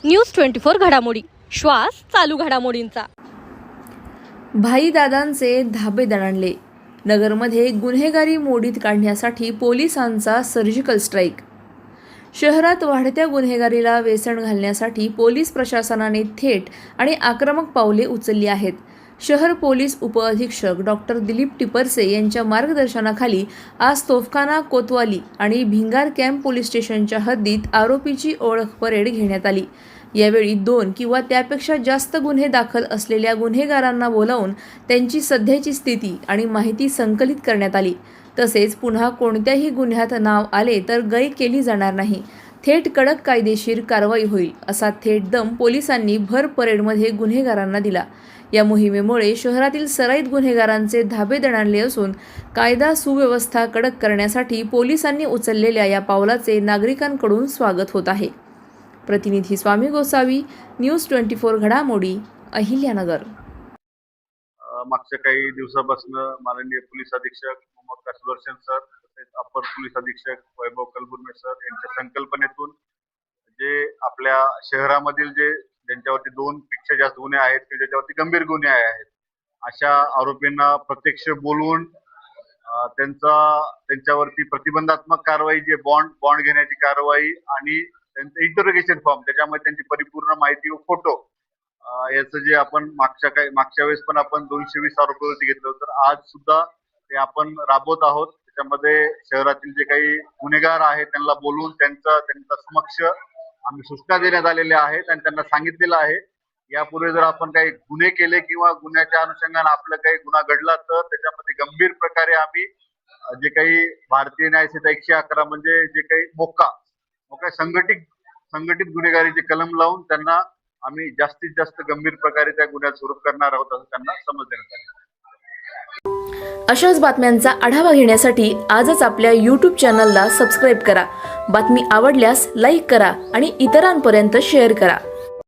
News 24 घडामोडी, श्वास चालू घडामोडींचा। भाईदादांचे धाबे दणाणले। नगरमध्ये गुन्हेगारी मोडीत काढण्यासाठी पोलिसांचा सर्जिकल स्ट्राईक। शहरात वाढत्या गुन्हेगारीला वेसण घालण्यासाठी पोलीस प्रशासनाने थेट आणि आक्रमक पावले उचलली आहेत। शहर पोलीस उपअधीक्षक डॉक्टर दिलीप टिपरसे यांच्या मार्गदर्शनाखाली आज तोफखाना कोतवाली आणि भिंगार कॅम्प पोलीस स्टेशनच्या हद्दीत आरोपीची ओळख परेड घेण्यात आली। यावेळी 2 किंवा त्यापेक्षा जास्त गुन्हे दाखल असलेल्या गुन्हेगारांना बोलावून त्यांची सध्याची स्थिती आणि माहिती संकलित करण्यात आली। तसेच पुन्हा कोणत्याही गुन्ह्यात नाव आले तर गय केली जाणार नाही, थेट कडक कायदेशीर कारवाई होईल, असा थेट दम पोलिसांनी भर परेडमध्ये गुन्हेगारांना दिला। या मोहिमेमुळे शहरातील सराईत गुन्हेगारांचे धाबे दणाणले असून कायदा सुव्यवस्था कडक करण्यासाठी पोलिसांनी उचललेल्या या पावलाचे नागरिकांकडून स्वागत होत आहे। प्रतिनिधी स्वामी गोसावी, न्यूज 24 घडामोडी, अहिल्यानगर। मागच्या काही दिवसापासून माननीय पोलीस अधीक्षक मोहम्मद सुदर्शन सर तसेच अपर पोलीस अधीक्षक वैभव कलबुर्मे सर यांच्या संकल्पनेतून जे आपल्या शहरामधील ज्यांच्यावरती 2 पेक्षा जास्त गुन्हे आहेत की ज्याच्यावरती गंभीर गुन्हे आहेत अशा आरोपींना प्रत्यक्ष बोलवून त्यांच्यावरती प्रतिबंधात्मक कारवाई, जे बॉन्ड घेण्याची कारवाई आणि त्यांचं इंटरोगेशन फॉर्म, त्याच्यामध्ये त्यांची परिपूर्ण माहिती व फोटो याचं जे आपण मागच्या वेळेस पण आपण 220 आरोपीवरती घेतलं, तर आज सुद्धा ते आपण राबवत आहोत। त्याच्यामध्ये शहरातील जे काही गुन्हेगार आहेत त्यांना बोलवून त्यांच्या समक्ष आम्ही सूचना देण्यात आलेल्या आहेत आणि त्यांना सांगितलेलं आहे यापूर्वी जर आपण काही गुन्हे केले किंवा गुन्ह्याच्या अनुषंगाने आपला काही गुन्हा घडला तर त्याच्यामध्ये गंभीर प्रकारे आम्ही जे काही भारतीय न्याय संहिता 111 म्हणजे जे काही मोक्का संघटित गुन्हेगारीचे कलम लावून त्यांना आम्ही जास्तीत जास्त गंभीर प्रकारे त्या गुन्ह्यात स्वरूप करणार आहोत असं त्यांना समज देण्यात आली। अशाच बातम्यांचा आढावा घेण्यासाठी आजच आपल्या YouTube चॅनलला सबस्क्राईब करा। बातमी आवडल्यास लाईक करा आणि इतरांपर्यंत शेअर करा।